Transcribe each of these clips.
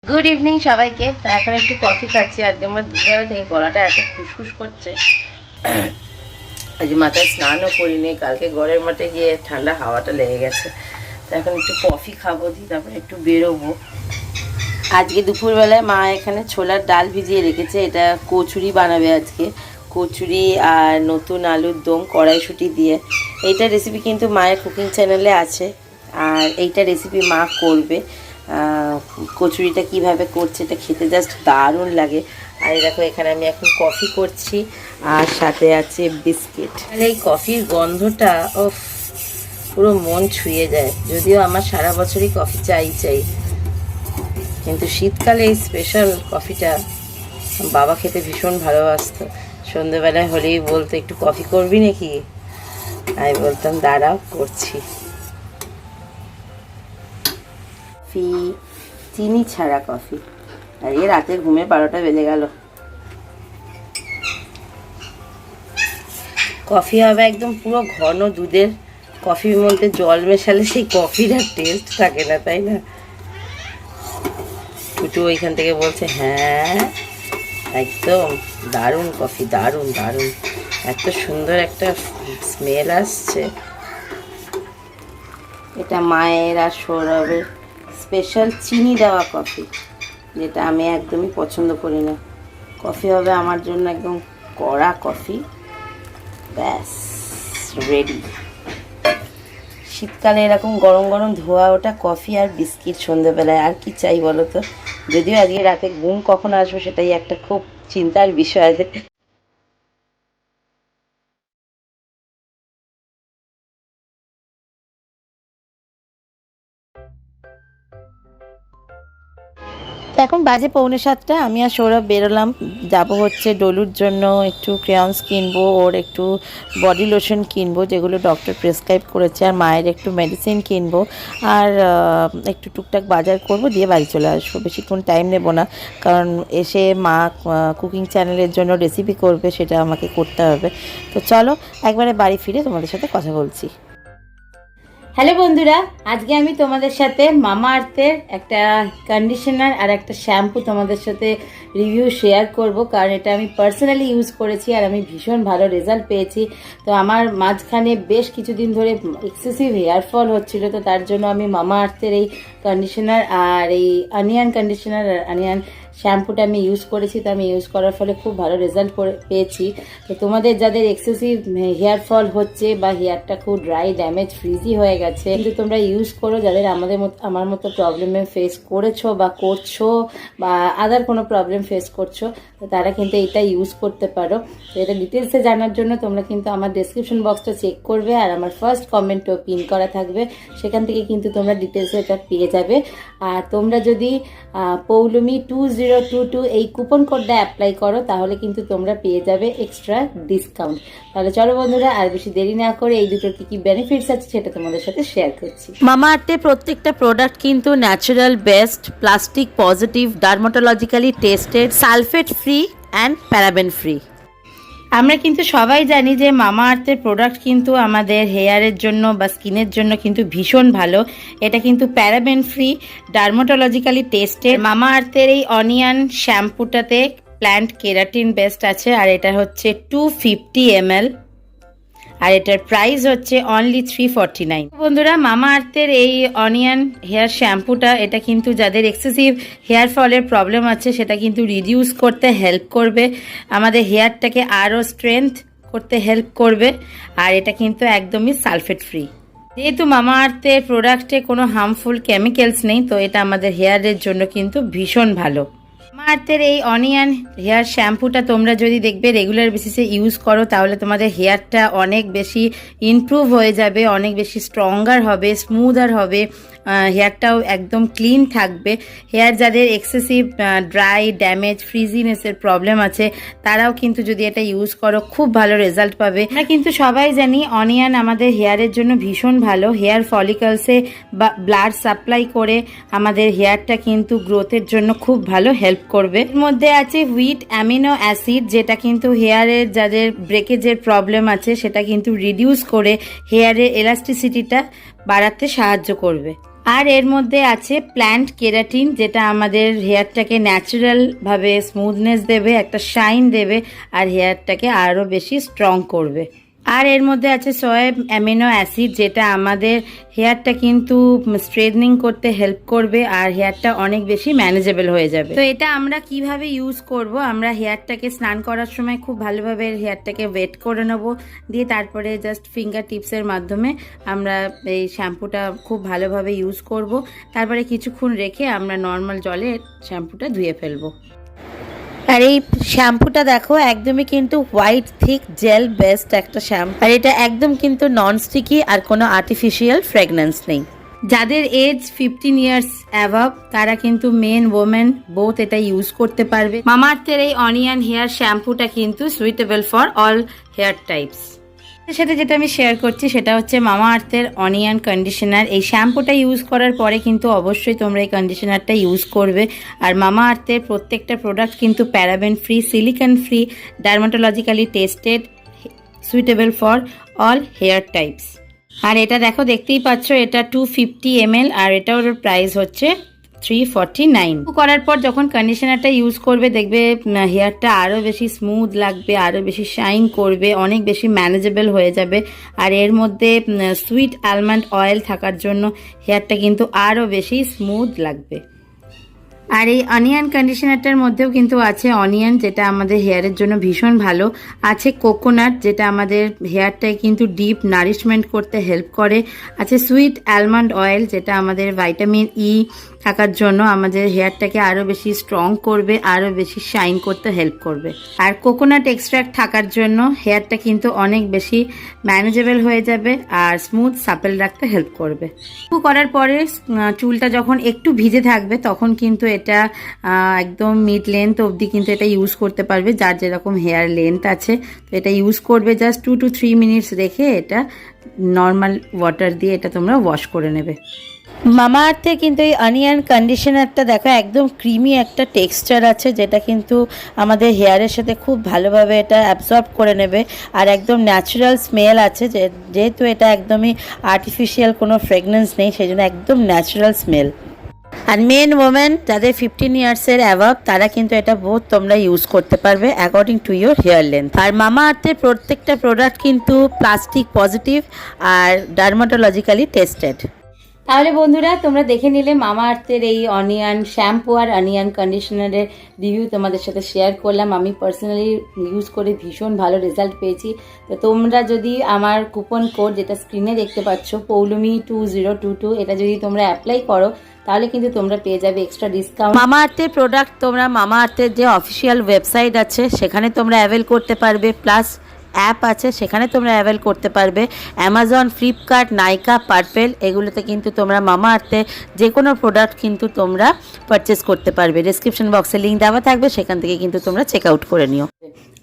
Good evening সবাইকে। তো এখন একটু কফি খাচ্ছি। আজকে আমার দুপুরবেলা থেকে গলাটা এত খুসখুস করছে। আজ মাথায় স্নানও করিনি, কালকে গড়ের মাঠে গিয়ে ঠান্ডা হাওয়াটা লেগে গেছে। তো এখন একটু কফি খাবো, দিই তারপরে একটু বেরোবো। আজকে দুপুরবেলায় মা এখানে ছোলার ডাল ভিজিয়ে রেখেছে, এটা কচুরি বানাবে আজকে। কচুরি আর নতুন আলুর দম কড়াইশুঁটি দিয়ে। এইটা রেসিপি কিন্তু মায়ের কুকিং চ্যানেলে আছে, আর এইটা রেসিপি মা করবে। কচুরিটা কিভাবে করছে এটা খেতে জাস্ট দারুণ লাগে। আর দেখো এখানে আমি এখন কফি করছি, আর সাথে আছে বিস্কিট। আর এই কফির গন্ধটা পুরো মন ছুঁয়ে যায়। যদিও আমার সারা বছরই কফি চাই, কিন্তু শীতকালে এই স্পেশাল কফিটা বাবা খেতে ভীষণ ভালোবাসতো। সন্ধ্যেবেলায় হলেই বলতো একটু কফি করবি নাকি, আমি বলতাম দাঁড়াও করছি। চিনি ছাড়া কফি, আর এই রাতে ঘুমে 12টা বেজে গেল। কফি হবে একদম পুরো ঘন দুধের। কফির মধ্যে জল মেশালে সেই কফির আর টেস্ট থাকে না, তাই না? টুটু ওইখান থেকে বলছে হ্যাঁ একদম দারুণ কফি, দারুণ দারুণ, এত সুন্দর একটা স্মেল আসছে। এটা মায়ের আর সৌরভের স্পেশাল চিনি দেওয়া কফি, যেটা আমি একদমই পছন্দ করি না। কফি হবে আমার জন্য একদম কড়া কফি। ব্যাস রেডি। শীতকালে এরকম গরম গরম ধোয়া ওটা কফি আর বিস্কিট সন্ধ্যেবেলায়, আর কি চাই বলো তো? যদিও আজকে রাতে ঘুম কখন আসবো সেটাই একটা খুব চিন্তার বিষয়। এখন বাজে 6:45। আমি আর সৌরভ বেরোলাম, যাব হচ্ছে ডলুর জন্য। একটু ক্রেয়ন্স কিনবো, ওর একটু বডি লোশন কিনবো যেগুলো ডক্টর প্রেসক্রাইব করেছে, আর মায়ের একটু মেডিসিন কিনবো, আর একটু টুকটাক বাজার করব, দিয়ে বাড়ি চলে আসবো। বেশিক্ষণ টাইম নেব না, কারণ এসে মা কুকিং চ্যানেলের জন্য রেসিপি করবে, সেটা আমাকে করতে হবে। তো চলো একবারে বাড়ি ফিরে তোমাদের সাথে কথা বলছি। হ্যালো বন্ধুরা, আজকে আমি তোমাদের সাথে মামা আর্থের একটা কন্ডিশনার আর একটা শ্যাম্পু তোমাদের সাথে রিভিউ শেয়ার করব, কারণ এটা আমি পার্সোনালি ইউজ করেছি আর আমি ভীষণ ভালো রেজাল্ট পেয়েছি। তো আমার মাঝখানে বেশ কিছুদিন ধরে এক্সেসিভ হেয়ার ফল হচ্ছিল, তো তার জন্য আমি মামা আর্থের এই কন্ডিশনার আর এই অনিয়ন কন্ডিশনার আর অনিয়ন শ্যাম্পুটা আমি ইউজ করেছি। তো আমি ইউজ করার ফলে খুব ভালো রেজাল্ট পেয়েছি। তো তোমাদের যাদের এক্সেসিভ হেয়ার ফল হচ্ছে বা হেয়ারটা খুব ড্রাই, ড্যামেজ, ফ্রিজি হয়ে গেছে, কিন্তু তোমরা ইউজ করো। যাদের আমার মতো প্রবলেমে ফেস করেছো বা করছো, বা আদার কোনো প্রবলেম ফেস করছো, তো তারা কিন্তু এটা ইউজ করতে পারো। তো এটা ডিটেলসে জানার জন্য তোমরা কিন্তু আমার ডেসক্রিপশন বক্সটা চেক করবে, আর আমার ফার্স্ট কমেন্টও পিন করা থাকবে, সেখান থেকে কিন্তু তোমরা ডিটেলসে এটা পেয়ে যাবে। আর তোমরা যদি পৌলমি 2022 এই কুপন কোডটা অ্যাপ্লাই করো, তাহলে কিন্তু তোমরা পেয়ে যাবে এক্সট্রা ডিসকাউন্ট। তাহলে চলো বন্ধুরা, আর বেশি দেরি না করে এই দুটোর কি কি বেনিফিটস আছে সেটা তোমাদের সাথে শেয়ার করছি। মামা আর্থের প্রত্যেকটা প্রোডাক্ট কিন্তু natural best, plastic positive, dermatologically tested, sulphate free and paraben free. আমরা কিন্তু সবাই জানি যে মামা আর্থের প্রোডাক্ট কিন্তু আমাদের হেয়ারের জন্য বা স্কিনের জন্য কিন্তু ভীষণ ভালো। এটা কিন্তু প্যারাবেন ফ্রি, ডার্মাটোলজিক্যালি টেস্টেড। মামা আর্থের এই অনিয়ন শ্যাম্পুটাতে প্ল্যান্ট কেরাটিন বেস্ট আছে, আর এটা হচ্ছে 250 ml, আর এটার প্রাইস হচ্ছে অনলি 349। বন্ধুরা, মামা আর্থের এই অনিয়ন হেয়ার শ্যাম্পুটা, এটা কিন্তু যাদের এক্সেসিভ হেয়ার ফলের প্রবলেম আছে সেটা কিন্তু রিডিউস করতে হেল্প করবে, আমাদের হেয়ারটাকে আরও স্ট্রেংথ করতে হেল্প করবে। আর এটা কিন্তু একদমই সালফেট ফ্রি। যেহেতু মামা আর্থের প্রোডাক্টে কোনো হার্মফুল কেমিক্যালস নেই, তো এটা আমাদের হেয়ারের জন্য কিন্তু ভীষণ ভালো। মামা আর্থের এই অনিয়ন হেয়ার শ্যাম্পুটা তোমরা যদি দেখবে রেগুলার বেসিসে ইউজ করো, তাহলে তোমাদের হেয়ারটা অনেক বেশি ইমপ্রুভ হয়ে যাবে, অনেক বেশি স্ট্রঙ্গার হবে, স্মুদার হবে, হেয়ারটাও একদম ক্লিন থাকবে। হেয়ার যাদের এক্সেসিভ ড্রাই, ড্যামেজ, ফ্রিজিনেসের প্রবলেম আছে, তারাও কিন্তু যদি এটা ইউজ করো খুব ভালো রেজাল্ট পাবে। আমরা কিন্তু সবাই জানি অনিয়ন আমাদের হেয়ারের জন্য ভীষণ ভালো। হেয়ার ফলিকলসে বা ব্লাড সাপ্লাই করে আমাদের হেয়ারটা কিন্তু গ্রোথের জন্য খুব ভালো হেল্প করবে। এর মধ্যে আছে হুইট অ্যামিনো অ্যাসিড, যেটা কিন্তু হেয়ারের যাদের ব্রেকেজের প্রবলেম আছে সেটা কিন্তু রিডিউস করে হেয়ারের এলাস্টিসিটিটা বাড়াতে সাহায্য করবে। আর এর মধ্যে আছে প্ল্যান্ট কেরাটিন, যেটা আমাদের হেয়ারটাকে ন্যাচারালভাবে স্মুথনেস দেবে, একটা শাইন দেবে, আর হেয়ারটাকে আরও বেশি স্ট্রং করবে। আর এর মধ্যে আছে সয়া অ্যামিনো অ্যাসিড, যেটা আমাদের হেয়ারটা কিন্তু স্ট্রেটনিং করতে হেল্প করবে আর হেয়ারটা অনেক বেশি ম্যানেজেবল হয়ে যাবে। তো এটা আমরা কিভাবে ইউজ করব, আমরা হেয়ারটাকে স্নান করার সময় খুব ভালোভাবে হেয়ারটাকে ওয়েট করে নেব, দিয়ে তারপরে জাস্ট ফিঙ্গার টিপসের মাধ্যমে আমরা এই শ্যাম্পুটা খুব ভালোভাবে ইউজ করব। তারপরে কিছুক্ষণ রেখে আমরা নর্মাল জলে শ্যাম্পুটা ধুয়ে ফেলবো। আর এই শ্যাম্পুটা দেখো একদমই কিন্তু হোয়াইট থিক জেল বেস্ট একটা শ্যাম্পু, আর এটা একদম কিন্তু নন স্টিকি আর কোনো আর্টিফিশিয়াল ফ্রেগনেন্স নেই। যাদের এজ 15 ইয়ার্স অ্যাভাব তারা কিন্তু মেন ওমেন বোথ এটা ইউজ করতে পারবে। মামাআর্থের এই অনিয়ন হেয়ার শ্যাম্পুটা কিন্তু suitable for all hair types. এর সাথে যেটা আমি শেয়ার করছি সেটা হচ্ছে মামাআর্থের অনিয়ন কন্ডিশনার। এই শ্যাম্পুটা ইউজ করার পরে কিন্তু অবশ্যই তোমরা এই কন্ডিশনারটা ইউজ করবে। আর মামাআর্থের প্রত্যেকটা প্রোডাক্ট কিন্তু paraben free, silicone free, dermatologically tested, suitable for all hair types. আর এটা দেখো, দেখতেই পাচ্ছ এটা 250 ml আর এটার প্রাইস হচ্ছে 349। করার পর যখন কন্ডিশনারটা ইউজ করবে দেখবে হেয়ারটা আরও বেশি স্মুথ লাগবে, আরও বেশি শাইন করবে, অনেক বেশি ম্যানেজেবল হয়ে যাবে। আর এর মধ্যে সুইট আলমন্ড অয়েল থাকার জন্য হেয়ারটা কিন্তু আরও বেশি স্মুথ লাগবে। আর এই অনিয়ন কন্ডিশনারটার মধ্যেও কিন্তু আছে অনিয়ন, যেটা আমাদের হেয়ারের জন্য ভীষণ ভালো, আছে কোকোনাট, যেটা আমাদের হেয়ারটাকে কিন্তু ডিপ নারিশমেন্ট করতে হেল্প করে, আছে সুইট আলমন্ড অয়েল, যেটা আমাদের ভাইটামিন ই থাকার জন্য আমাদের হেয়ারটাকে আরও বেশি স্ট্রং করবে, আরও বেশি শাইন করতে হেল্প করবে। আর কোকোনাট এক্সট্রাক্ট থাকার জন্য হেয়ারটা কিন্তু অনেক বেশি ম্যানেজেবল হয়ে যাবে আর স্মুথ সাপেল রাখতে হেল্প করবে। করার পরে চুলটা যখন একটু ভিজে থাকবে তখন কিন্তু এটা একদম মিড লেন্থ অবধি কিন্তু এটা ইউজ করতে পারবে, যার যেরকম হেয়ার লেন্থ আছে। তো এটা ইউজ করবে জাস্ট 2 to 3 মিনিটস রেখে এটা নর্মাল ওয়াটার দিয়ে এটা তোমরা ওয়াশ করে নেবে। মামাআর্থে কিন্তু এই অনিয়ন কন্ডিশনারটা দেখো একদম ক্রিমি একটা টেক্সচার আছে, যেটা কিন্তু আমাদের হেয়ারের সাথে খুব ভালোভাবে এটা অ্যাবজর্ব করে নেবে। আর একদম ন্যাচারাল স্মেল আছে, যেহেতু এটা একদমই আর্টিফিশিয়াল কোনো ফ্রেগনেন্স নেই, সেই জন্য একদম ন্যাচারাল স্মেল। আর মেন ওমেন যাদের 15 ইয়ার্সের অ্যাভাব তারা কিন্তু এটা বোথ তোমরা ইউজ করতে পারবে according to your hair length. আর মামাআর্থের প্রত্যেকটা প্রোডাক্ট কিন্তু প্লাস্টিক পজিটিভ আর ডার্মাটোলজিক্যালি টেস্টেড। তাহলে বন্ধুরা তোমরা দেখে নিলে মামাআর্থের এই অনিয়ন শ্যাম্পু আর অনিয়ন কন্ডিশনারের রিভিউ তোমাদের সাথে শেয়ার করলাম। আমি পার্সোনালি ইউজ করে ভীষণ ভালো রেজাল্ট পেয়েছি। তো তোমরা যদি আমার কুপন কোড যেটা স্ক্রিনে দেখতে পাচ্ছ পৌলুমি2022, এটা যদি তোমরা অ্যাপ্লাই করো তাহলে কিন্তু তোমরা পেয়ে যাবে এক্সট্রা ডিসকাউন্ট। মামাআর্থের প্রোডাক্ট তোমরা মামাআর্থের যে অফিসিয়াল ওয়েবসাইট আছে সেখানে তোমরা অ্যাভেল করতে পারবে, প্লাস অ্যাপ আছে সেখানে তোমরা অ্যাভেল করতে পারবে। অ্যামাজন, ফ্লিপকার্ট, নাইকা, পার্পেল এগুলোতে কিন্তু তোমরা মামাআর্থে যে কোনো প্রোডাক্ট কিন্তু তোমরা পারচেস করতে পারবে। ডেসক্রিপশন বক্সে লিঙ্ক দেওয়া থাকবে, সেখান থেকে কিন্তু তোমরা চেক আউট করে নিও।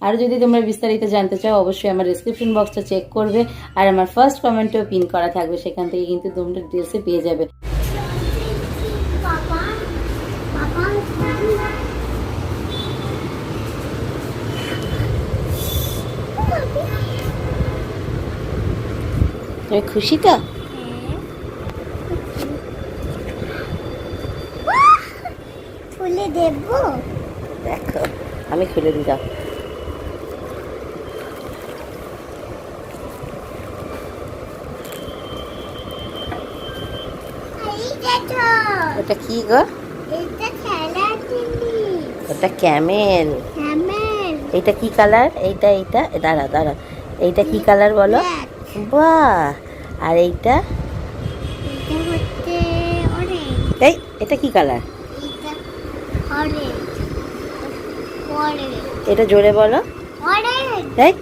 আর যদি তোমরা বিস্তারিত জানতে চাও অবশ্যই আমার ডেসক্রিপশন বক্সটা চেক করবে, আর আমার ফার্স্ট কমেন্টেও পিন করা থাকবে, সেখান থেকে কিন্তু তোমরা ডিটেলসে পেয়ে যাবে। তুমি খুশি তো? খুলে দেব? দেখো আমি খুলে দিলাম। ওটা কি গো? এটা খেলার জিনিস। ওটা ক্যামেল। ক্যামেল। এইটা কি কালার? এইটা দাঁড়া দাঁড়া, এইটা কি কালার বলো? বাহ! আর এইটা? এটা হচ্ছে অরেঞ্জ। এই এটা কি কালার? এটা অরেঞ্জ। অরেঞ্জ। এটা জোরে বলো। অরেঞ্জ। এই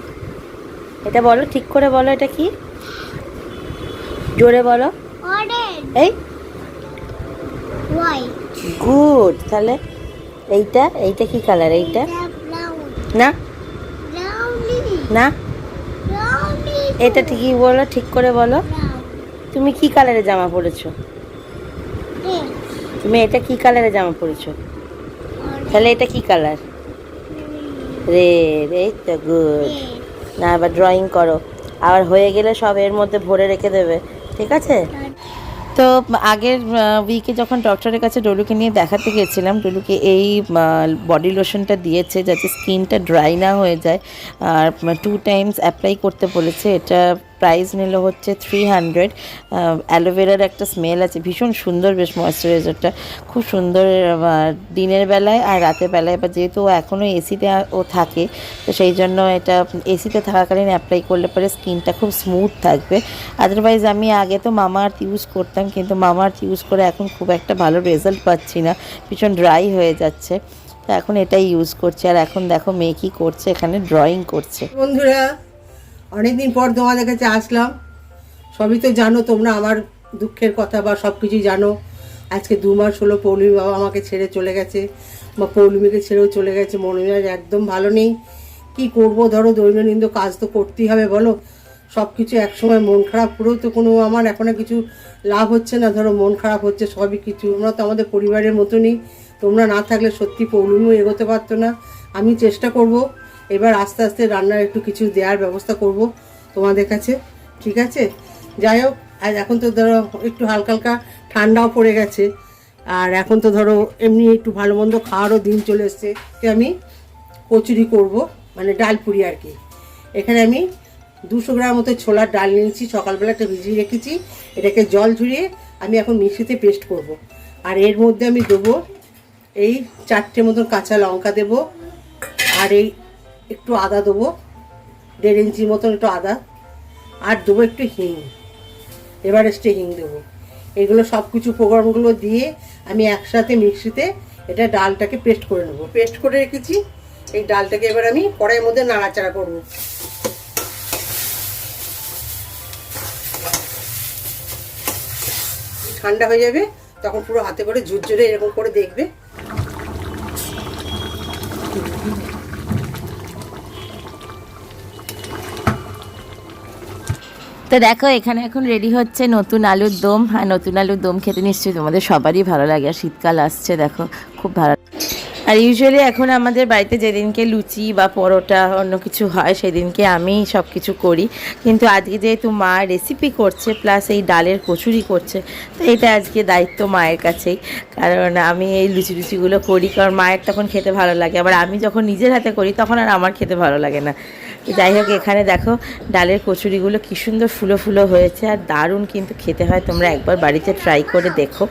এটা বলো, ঠিক করে বলো, এটা কি? জোরে বলো। অরেঞ্জ। এই হোয়াইট। গুড। তাহলে এইটা কি কালার? এইটা ব্রাউন। না ব্রাউনি। না, ব্রাউনি। এটা ঠিকই বলো, ঠিক করে বলো। তুমি কি কালারের জামা পরেছো? রেড। তুমি এটা কি কালারের জামা পরেছো? তাহলে এটা কি কালার? রেড। এই তো গুড। না আবার ড্রয়িং করো, আবার হয়ে গেলে সব এর মধ্যে ভরে রেখে দেবে, ঠিক আছে? তো আগের উইকে যখন ডক্টরের কাছে ডলুকে নিয়ে দেখাতে গেছিলাম, ডলুকে এই বডি লোশনটা দিয়েছে যাতে স্কিনটা ড্রাই না হয়ে যায়, আর 2 টাইমস অ্যাপ্লাই করতে বলেছে। এটা প্রাইস নিল হচ্ছে 300। অ্যালোভেরার একটা স্মেল আছে, ভীষণ সুন্দর বেশ ময়েশ্চারাইজারটা, খুব সুন্দর দিনের বেলায় আর রাতের বেলায়। বা যেহেতু ও এখনও এসিতে ও থাকে, তো সেই জন্য এটা এসিতে থাকাকালীন অ্যাপ্লাই করলে পরে স্কিনটা খুব স্মুথ থাকবে। আদারওয়াইজ আমি আগে তো মামাআর্থ ইউজ করতাম, কিন্তু মামাআর্থ ইউজ করে এখন খুব একটা ভালো রেজাল্ট পাচ্ছি না, ভীষণ ড্রাই হয়ে যাচ্ছে। তো এখন এটাই ইউজ করছি। আর এখন দেখো মেয়ে কী করছে, এখানে ড্রয়িং করছে। বন্ধুরা, অনেকদিন পর তোমাদের কাছে আসলাম। সবই তো জানো তোমরা, আমার দুঃখের কথা বা সব কিছুই জানো। আজকে 2 মাস হলো পৌলমী বাবা আমাকে ছেড়ে চলে গেছে, বা পৌলমীকে ছেড়েও চলে গেছে। মনোমেজাজ একদম ভালো নেই। কি করব, ধরো দৈনন্দিন কাজ তো করতেই হবে বলো। সব কিছু একসময় মন খারাপ করেও তো কোনো আমার এখনো কিছু লাভ হচ্ছে না। ধরো মন খারাপ হচ্ছে সবই কিছু। তোমরা তো আমাদের পরিবারের মতনই, তোমরা না থাকলে সত্যি পৌলমীও এগোতে পারতো না। আমি চেষ্টা করব এবার আস্তে আস্তে রান্নার একটু কিছু দেওয়ার ব্যবস্থা করব তোমাদের কাছে, ঠিক আছে? যাই হোক, আজ এখন তো ধরো একটু হালকা হালকা ঠান্ডাও পড়ে গেছে, আর এখন তো ধরো এমনি একটু ভালো মন্দ খাওয়ারও দিন চলে এসছে। আমি কচুরি করব, মানে ডাল পুরি আর কি। এখানে আমি 200 গ্রাম মতো ছোলার ডাল নিয়েছি, সকালবেলা একটা ভিজিয়ে রেখেছি। এটাকে জল ঝরিয়ে আমি এখন মিক্সিতে পেস্ট করব। আর এর মধ্যে আমি দেবো এই 4টে মতন কাঁচা লঙ্কা দেবো, আর এই একটু আদা দেবো, 1.5 ইঞ্চির মতন একটু আদা, আর দেবো একটু হিং, এভারেস্টে হিং দেবো। এগুলো সব কিছু উপকরণগুলো দিয়ে আমি একসাথে মিক্সিতে এটা ডালটাকে পেস্ট করে নেবো। পেস্ট করে রেখেছি, এই ডালটাকে এবার আমি কড়াইয়ের মধ্যে নাড়াচাড়া করবো। ঠান্ডা হয়ে যাবে তখন পুরো হাতে করে ঝুরঝুরে এরকম করে দেখবে। তো দেখো এখানে এখন রেডি হচ্ছে নতুন আলুর দম। আর নতুন আলুর দম খেতে নিশ্চয়ই তোমাদের সবারই ভালো লাগে। আর শীতকাল আসছে, দেখো খুব ভালো। আর ইউজুয়ালি এখন আমাদের বাড়িতে যেদিনকে লুচি বা পরোটা অন্য কিছু হয় সেদিনকে আমি সব কিছু করি, কিন্তু আজকে যেহেতু মা রেসিপি করছে প্লাস এই ডালের কচুরি করছে, তো এটা আজকে দায়িত্ব মায়ের কাছেই। কারণ আমি এই লুচিগুলো করি, কারণ মায়ের তখন খেতে ভালো লাগে। আবার আমি যখন নিজের হাতে করি তখন আর আমার খেতে ভালো লাগে না। যাই হোক, এখানে দেখো ডালের কচুরিগুলো কী সুন্দর ফুলো ফুলো হয়েছে, আর দারুণ কিন্তু খেতে হয়। তোমরা একবার বাড়িতে ট্রাই করে দেখো।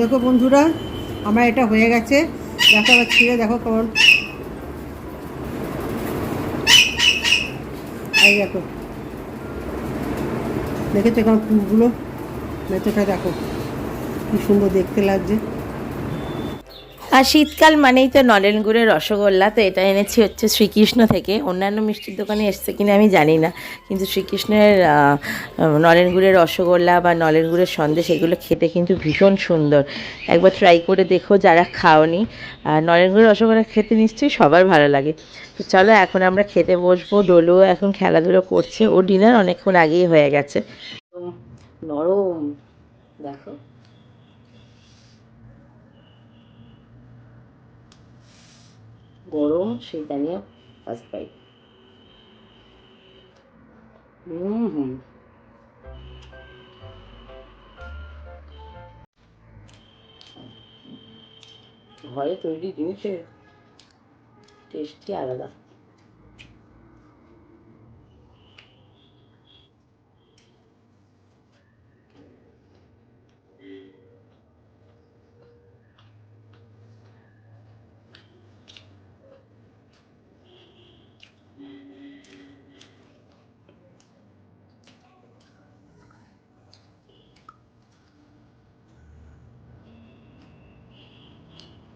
দেখো বন্ধুরা, আমার এটা হয়ে গেছে। দেখো আবার ছিঁড়ে দেখো কেমন, এই দেখো, দেখেছো কেমন ফুলগুলো, ভেতরটা দেখো কি সুন্দর দেখতে লাগছে। আর শীতকাল মানেই তো নলেন গুড়ের রসগোল্লা। তো এটা এনেছি হচ্ছে শ্রীকৃষ্ণ থেকে। অন্যান্য মিষ্টির দোকানে এসছে কিনা আমি জানি না, কিন্তু শ্রীকৃষ্ণের নলেন গুড়ের রসগোল্লা বা নলেন গুড়ের সন্দেশ এগুলো খেতে কিন্তু ভীষণ সুন্দর। একবার ট্রাই করে দেখো যারা খাওনি। আর নলেন গুড়ের রসগোল্লা খেতে নিশ্চয়ই সবার ভালো লাগে। তো চলো এখন আমরা খেতে বসবো। ডোলু এখন খেলাধুলো করছে, ও ডিনার অনেকক্ষণ আগেই হয়ে গেছে। নরম দেখো, গরম সেটা নিয়ে ফার্স্ট বাইট। হুম, ঘরে তৈরি জিনিসের টেস্টই আলাদা।